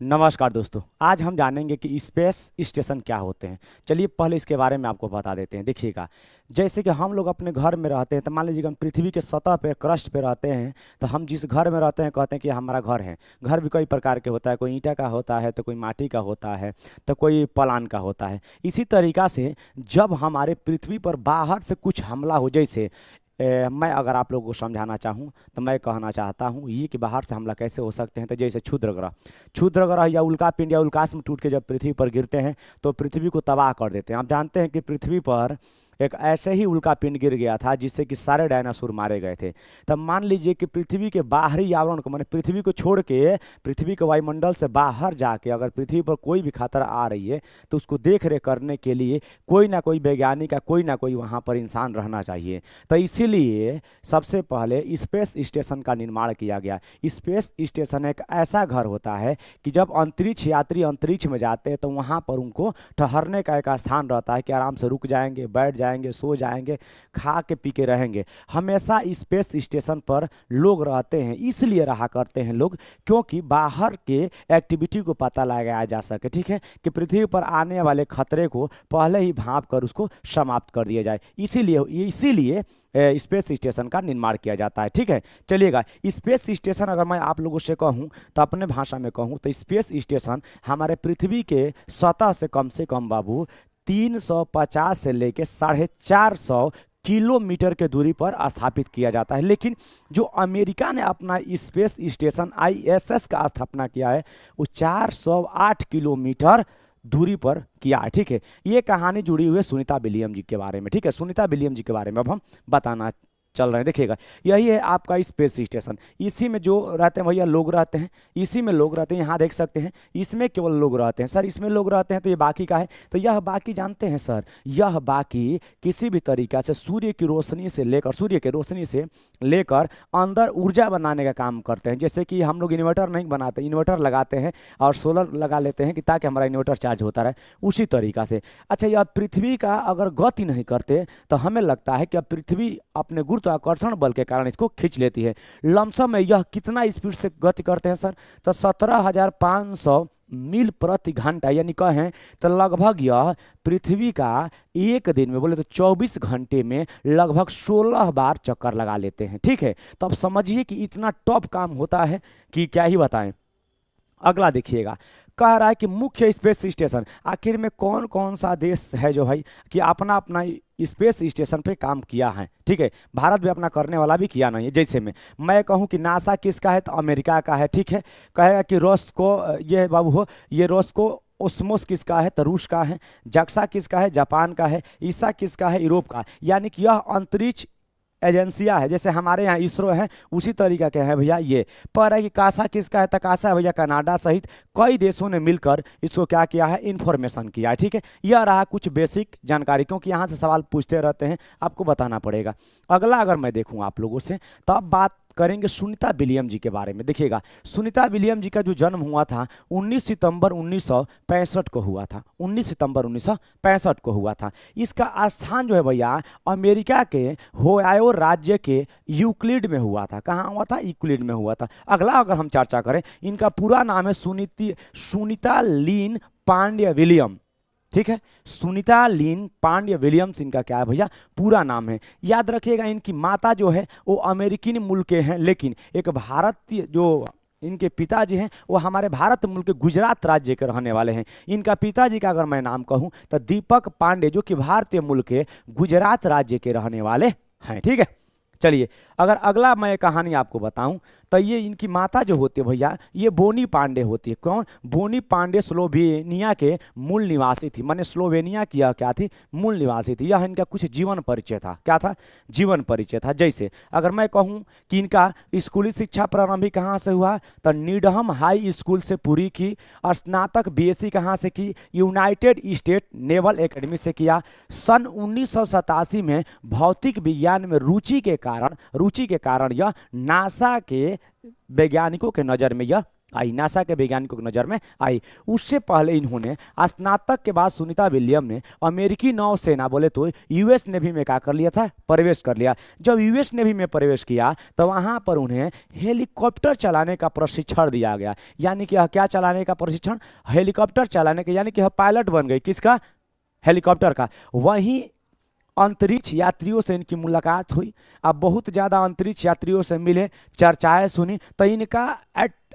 नमस्कार दोस्तों। आज हम जानेंगे कि स्पेस स्टेशन क्या होते हैं। चलिए पहले इसके बारे में आपको बता देते हैं। देखिएगा, जैसे कि हम लोग अपने घर में रहते हैं तो मान लीजिए हम पृथ्वी के सतह पे क्रस्ट पे रहते हैं। तो हम जिस घर में रहते हैं कहते हैं कि हमारा घर है। घर भी कई प्रकार के होता है, कोई ईंटा का होता है, तो कोई माटी का होता है, तो कोई पलान का होता है। इसी तरीक़ा से जब हमारे पृथ्वी पर बाहर से कुछ हमला हो, जैसे मैं अगर आप लोगों को समझाना चाहूँ तो मैं कहना चाहता हूँ ये कि बाहर से हमला कैसे हो सकते हैं। तो जैसे क्षुद्र ग्रह या उल्का पिंड या उल्काश में टूट के जब पृथ्वी पर गिरते हैं तो पृथ्वी को तबाह कर देते हैं। आप जानते हैं कि पृथ्वी पर एक ऐसे ही उल्का पिंड गिर गया था जिससे कि सारे डायनासोर मारे गए थे। तब मान लीजिए कि पृथ्वी के बाहरी आवरण को, माने पृथ्वी को छोड़ के पृथ्वी के वायुमंडल से बाहर जाके अगर पृथ्वी पर कोई भी खतरा आ रही है तो उसको देख रेख करने के लिए कोई ना कोई वैज्ञानिक का कोई ना कोई वहाँ पर इंसान रहना चाहिए। तो इसीलिए सबसे पहले स्पेस स्टेशन का निर्माण किया गया। स्पेस स्टेशन एक ऐसा घर होता है कि जब अंतरिक्ष यात्री अंतरिक्ष में जाते हैं तो वहाँ पर उनको ठहरने का एक स्थान रहता है कि आराम से रुक जाएंगे, बैठ जाएंगे, सो जाएंगे, खा के पी के रहेंगे। हमेशा स्पेस स्टेशन पर लोग रहते हैं, इसलिए रहा करते हैं लोग क्योंकि बाहर के एक्टिविटी को पता लगाया जा सके। ठीक है, कि पृथ्वी पर आने वाले खतरे को पहले ही भांप कर उसको समाप्त कर दिया जाए। इसीलिए स्पेस स्टेशन का निर्माण किया जाता है। ठीक है, चलिएगा, स्पेस स्टेशन अगर मैं आप लोगों से कहूँ तो अपने भाषा में कहूँ तो स्पेस स्टेशन हमारे पृथ्वी के सतह से कम बाबू 350 से लेके 450 किलोमीटर के दूरी पर स्थापित किया जाता है। लेकिन जो अमेरिका ने अपना स्पेस स्टेशन ISS का स्थापना किया है वो 408 किलोमीटर दूरी पर किया है। ठीक है, ये कहानी जुड़ी हुई है सुनीता विलियम जी के बारे में। ठीक है, सुनीता विलियम जी के बारे में अब हम बताना चल रहे हैं। देखिएगा, यही है आपका स्पेस स्टेशन। इसी में जो रहते हैं भैया लोग रहते हैं, इसी में लोग रहते हैं। यहाँ देख सकते हैं इसमें केवल लोग रहते हैं। सर इसमें लोग रहते हैं तो ये बाकी का है। तो यह बाकी जानते हैं सर, यह बाकी किसी भी तरीका से सूर्य की रोशनी से लेकर अंदर ऊर्जा बनाने का काम करते हैं। जैसे कि हम लोग इन्वर्टर नहीं बनाते, इन्वर्टर लगाते हैं और सोलर लगा लेते हैं कि ताकि हमारा इन्वर्टर चार्ज होता रहे, उसी तरीका से। अच्छा, यह पृथ्वी का अगर गति नहीं करते तो हमें लगता है कि अब पृथ्वी अपने गुरुत्वाकर्षण बल के कारण इसको खींच लेती है। लमसम में यह कितना स्पीड से गति करते हैं सर? तो 17,500 मील प्रति घंटा, यानी कहें तो लगभग यह पृथ्वी का एक दिन में बोले तो 24 घंटे में लगभग 16 बार चक्कर लगा लेते हैं। ठीक है, तो अब समझिए कि इतना टॉप काम होता है कि क्या ही बताएं। अगला देखिएगा, कह रहा है कि मुख्य स्पेस स्टेशन आखिर में कौन कौन सा देश है जो भाई कि अपना अपना स्पेस स्टेशन पे काम किया है। ठीक है, भारत भी अपना करने वाला भी किया नहीं है। जैसे मैं कहूँ कि नासा किसका है तो अमेरिका का है। ठीक है, कहेगा कि ये बाबू हो, ये रोस्को ओस्मोस किसका है तो रूस का है। जक्सा किसका है, जापान का है। ईसा किसका है, यूरोप का। यानी कि यह अंतरिक्ष एजेंसियां है, जैसे हमारे यहाँ इसरो है उसी तरीका के हैं भैया ये। पर है कि कासा किसका है तो कासा है भैया कनाडा सहित कई देशों ने मिलकर इसको क्या किया है, इन्फॉर्मेशन किया है। ठीक है, यह रहा कुछ बेसिक जानकारी, क्योंकि यहाँ से सवाल पूछते रहते हैं, आपको बताना पड़ेगा। अगला अगर मैं देखूँ आप लोगों से तो अब बात करेंगे सुनीता विलियम जी के बारे में। देखिएगा, सुनीता विलियम जी का जो जन्म हुआ था 19 सितंबर 1965 को हुआ था। 19 सितंबर 1965 को हुआ था। इसका स्थान जो है भैया अमेरिका के होयाओ राज्य के यूक्लिड में हुआ था। कहाँ हुआ था? यूक्लिड में हुआ था। अगला अगर हम चर्चा करें, इनका पूरा नाम है सुनीता लीन पांड्य विलियम। ठीक है, सुनीता लीन पांड्य विलियम्स इनका क्या है भैया पूरा नाम है। याद रखिएगा, इनकी माता जो है वो अमेरिकी मुल्क के हैं, लेकिन एक भारतीय जो इनके पिताजी हैं वो हमारे भारत मुल्क के गुजरात राज्य के रहने वाले हैं। इनका पिताजी का अगर मैं नाम कहूँ तो दीपक पांडे, जो कि भारतीय मुल्क के गुजरात राज्य के रहने वाले हैं। ठीक है, चलिए अगर अगला मैं कहानी आपको बताऊं तो ये इनकी माता जो होती है भैया ये बोनी पांडे होती है। कौन? बोनी पांडे स्लोवेनिया के मूल निवासी थी, माने स्लोवेनिया की यह क्या थी, मूल निवासी थी। यह इनका कुछ जीवन परिचय था। क्या था? जीवन परिचय था। जैसे अगर मैं कहूँ कि इनका स्कूली शिक्षा प्रारंभिक कहाँ से हुआ तो नीडहम हाई स्कूल से पूरी की, और स्नातक BSc कहाँ से की? यूनाइटेड स्टेट नेवल एकेडमी से किया। सन 1987 में भौतिक विज्ञान में रुचि के कारण यह नासा के वैज्ञानिकों के नज़र में यह आई, नासा के वैज्ञानिकों की नज़र में आई। उससे पहले इन्होंने स्नातक के बाद सुनीता विलियम ने अमेरिकी नौसेना बोले तो यूएस नेवी में क्या कर लिया था, प्रवेश कर लिया। जब यूएस नेवी में प्रवेश किया तो वहाँ पर उन्हें हेलीकॉप्टर चलाने का प्रशिक्षण दिया गया। यानी कि क्या चलाने का प्रशिक्षण, हेलीकॉप्टर चलाने का, यानी कि यह पायलट बन गई, किसका, हेलीकॉप्टर का। वहीं अंतरिक्ष यात्रियों से इनकी मुलाकात हुई। अब बहुत ज़्यादा अंतरिक्ष यात्रियों से मिले, चर्चाएं सुनी, तो इनका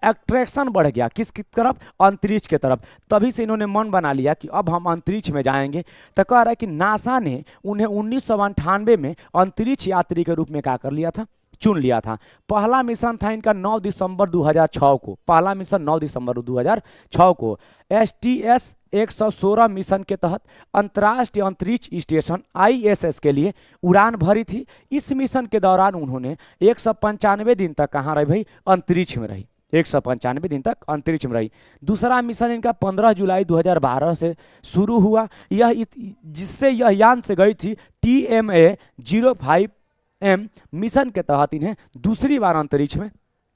अट्रैक्शन बढ़ गया, किसकी तरफ, अंतरिक्ष के तरफ। तभी से इन्होंने मन बना लिया कि अब हम अंतरिक्ष में जाएंगे। तो कह रहा है कि नासा ने उन्हें 1998 में अंतरिक्ष यात्री के रूप में क्या कर लिया था, चुन लिया था। पहला मिशन था इनका 9 दिसंबर 2006 को, पहला मिशन 9 दिसंबर 2006 को STS 116 मिशन के तहत अंतर्राष्ट्रीय अंतरिक्ष स्टेशन ISS के लिए उड़ान भरी थी। इस मिशन के दौरान उन्होंने 195 दिन तक कहाँ रही भाई, अंतरिक्ष में रही, 195 दिन तक अंतरिक्ष में रही। दूसरा मिशन इनका 15 जुलाई 2012 से शुरू हुआ, यह जिससे यह यान से गई थी TMA-05M मिशन के तहत इन्हें दूसरी बार अंतरिक्ष में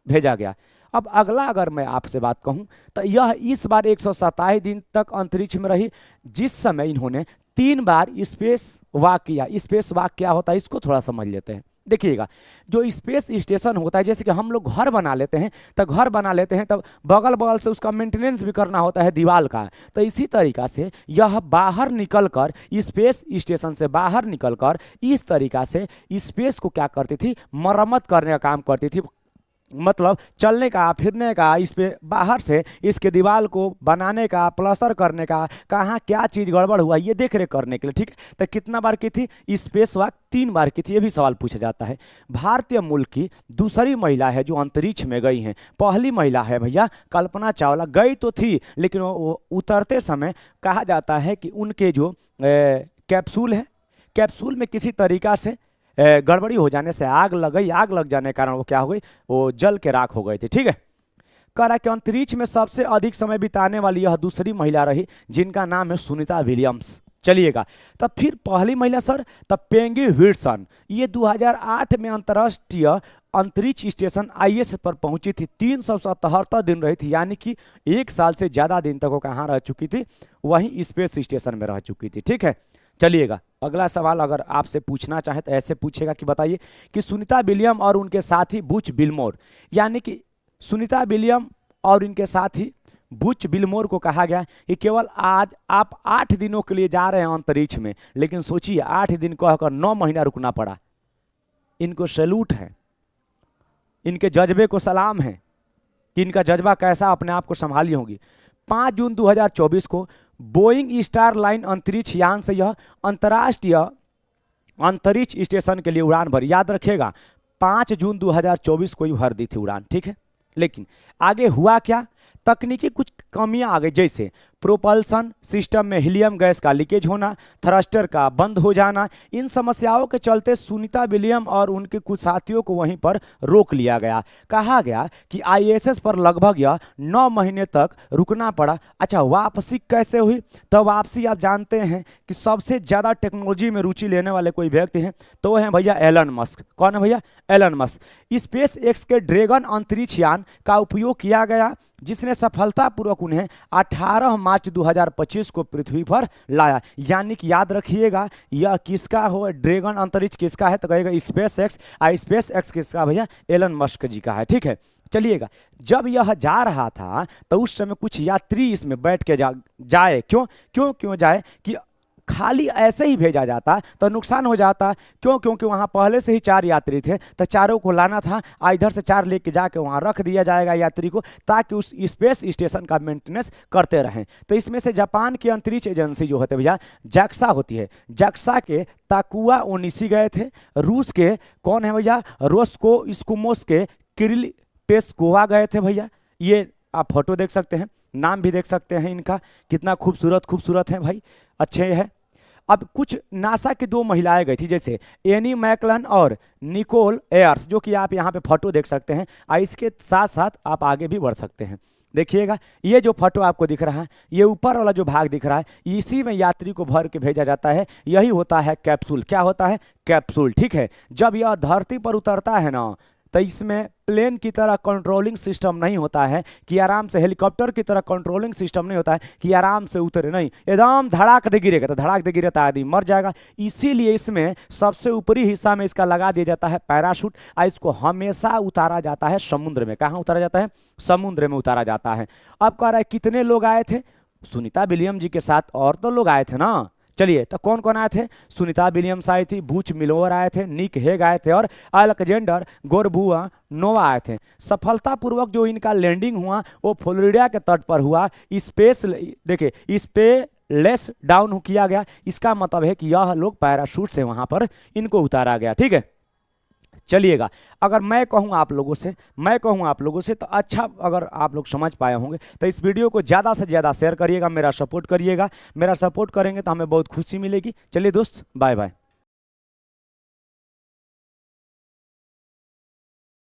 भेजा गया। अब अगला अगर मैं आपसे बात कहूं तो यह इस बार 127 दिन तक अंतरिक्ष में रही, जिस समय इन्होंने 3 बार स्पेस वॉक किया। स्पेस वॉक क्या होता है इसको थोड़ा समझ लेते हैं। देखिएगा, जो स्पेस स्टेशन होता है, जैसे कि हम लोग घर बना लेते हैं, तो घर बना लेते हैं तब बगल बगल से उसका मेंटेनेंस भी करना होता है दीवार का। तो इसी तरीका से यह बाहर निकलकर, स्पेस स्टेशन से बाहर निकलकर इस तरीका से स्पेस को क्या करती थी, मरम्मत करने का काम करती थी। मतलब चलने का, फिरने का, इस पे बाहर से इसके दीवार को बनाने का, प्लास्टर करने का, कहाँ क्या चीज़ गड़बड़ हुआ ये देख रेख करने के लिए। ठीक है, तो कितना बार की थी स्पेस वॉक, 3 बार की थी। ये भी सवाल पूछा जाता है। भारतीय मूल की दूसरी महिला है जो अंतरिक्ष में गई हैं। पहली महिला है भैया कल्पना चावला, गई तो थी लेकिन वो उतरते समय कहा जाता है कि उनके जो कैप्सूल है, कैप्सूल में किसी तरीका से गड़बड़ी हो जाने से आग लग गई। आग लग जाने के कारण वो क्या हो गई, वो जल के राख हो गए थे। ठीक है, कह रहा है कि अंतरिक्ष में सबसे अधिक समय बिताने वाली यह दूसरी महिला रही, जिनका नाम है सुनीता विलियम्स। चलिएगा, तब फिर पहली महिला सर, तब पेंगी विल्सन, ये 2008 में अंतर्राष्ट्रीय अंतरिक्ष स्टेशन ISS पर पहुंची थी। 377 दिन रही थी, यानी कि 1 साल से ज़्यादा दिन तक वो कहाँ रह चुकी थी, वहीं स्पेस स्टेशन में रह चुकी थी। ठीक है, चलिएगा अगला सवाल अगर आपसे पूछना चाहे तो ऐसे पूछेगा कि बताइए कि सुनीता विलियम और उनके साथी बुच विल्मोर, यानी कि सुनीता विलियम और इनके साथी बुच विल्मोर को कहा गया कि केवल आज आप 8 दिनों के लिए जा रहे हैं अंतरिक्ष में, लेकिन सोचिए 8 दिन कहकर 9 महीना रुकना पड़ा। इनको सैल्यूट है, इनके जज्बे को सलाम है कि इनका जज्बा कैसा अपने आप को संभाली होगी। 5 जून 2024 को बोइंग स्टार लाइन अंतरिक्ष यान से यह अंतर्राष्ट्रीय अंतरिक्ष स्टेशन के लिए उड़ान भरी। याद रखिएगा 5 जून 2024 को ही भर दी थी उड़ान। ठीक है, लेकिन आगे हुआ क्या, तकनीकी कुछ कमियां आ गई, जैसे प्रोपल्सन सिस्टम में हीलियम गैस का लीकेज होना, थ्रस्टर का बंद हो जाना। इन समस्याओं के चलते सुनीता विलियम और उनके कुछ साथियों को वहीं पर रोक लिया गया। कहा गया कि ISS पर लगभग यह 9 महीने तक रुकना पड़ा। अच्छा, वापसी कैसे हुई, तो वापसी आप जानते हैं कि सबसे ज़्यादा टेक्नोलॉजी में रुचि लेने वाले कोई व्यक्ति हैं तो वो हैं भैया एलन मस्क। कौन है भैया, एलन मस्क। स्पेस एक्स के ड्रैगन अंतरिक्ष यान का उपयोग किया गया, जिसने सफलतापूर्वक उन्हें 18 मार्च 2025 को पृथ्वी पर लाया। यानी कि याद रखिएगा यह किसका हो, ड्रैगन अंतरिक्ष किसका है, तो कहेगा स्पेस एक्स। स्पेस एक्स किसका भैया, एलन मस्क जी का है। ठीक है, चलिएगा, जब यह जा रहा था तो उस समय कुछ यात्री इसमें बैठ के जाए। क्यों जाए कि खाली ऐसे ही भेजा जाता तो नुकसान हो जाता। क्योंकि वहाँ पहले से ही 4 यात्री थे, तो चारों को लाना था। इधर से 4 लेके जाके वहाँ रख दिया जाएगा यात्री को, ताकि उस स्पेस स्टेशन का मेंटेनेंस करते रहें। तो इसमें से जापान की अंतरिक्ष एजेंसी जो होते भैया जैक्सा होती है, जैक्सा के ताकुआ ओनिशी गए थे। रूस के कौन है भैया, रोस्को स्कुमोस के किरिल पेस्कोवा गए थे भैया। ये आप फोटो देख सकते हैं, नाम भी देख सकते हैं इनका, कितना खूबसूरत है भाई, अच्छे है। अब कुछ नासा की 2 महिलाएं गई थी, जैसे एनी मैकलन और निकोल एयर्स, जो कि आप यहाँ पे फोटो देख सकते हैं। इसके साथ साथ आप आगे भी बढ़ सकते हैं। देखिएगा, ये जो फोटो आपको दिख रहा है, ये ऊपर वाला जो भाग दिख रहा है, इसी में यात्री को भर के भेजा जाता है। यही होता है कैप्सूल। क्या होता है, कैप्सूल। ठीक है, जब यह धरती पर उतरता है ना, तो इसमें प्लेन की तरह कंट्रोलिंग सिस्टम नहीं होता है कि आराम से, हेलीकॉप्टर की तरह कंट्रोलिंग सिस्टम नहीं होता है कि आराम से उतरे, नहीं, एकदम धड़ाक दे गिरेगा, तो धड़ाक दे गिरे तो आदमी मर जाएगा। इसीलिए इसमें सबसे ऊपरी हिस्सा में इसका लगा दिया जाता है पैराशूट, और इसको हमेशा उतारा जाता है समुद्र में। कहाँ उतारा जाता है? समुद्र में उतारा जाता है। अब कह रहा है कितने लोग आए थे? सुनीता विलियम जी के साथ और तो लोग आए थे ना। चलिए, तो कौन कौन आए थे? सुनीता विलियम्स आई थी, बूच मिलोर आए थे, निक हेग आए थे और अलेक्जेंडर गोरबुआ नोवा आए थे। सफलतापूर्वक जो इनका लैंडिंग हुआ वो फ्लोरिडा के तट पर हुआ। स्पेस, देखिए, स्पेसलेस डाउन किया गया। इसका मतलब है कि यह लोग पैराशूट से वहां पर इनको उतारा गया। ठीक है, चलिएगा, अगर मैं कहूँ आप लोगों से तो अच्छा, अगर आप लोग समझ पाए होंगे तो इस वीडियो को ज़्यादा से ज़्यादा शेयर करिएगा, मेरा सपोर्ट करिएगा। मेरा सपोर्ट करेंगे तो हमें बहुत खुशी मिलेगी। चलिए दोस्त, बाय बाय।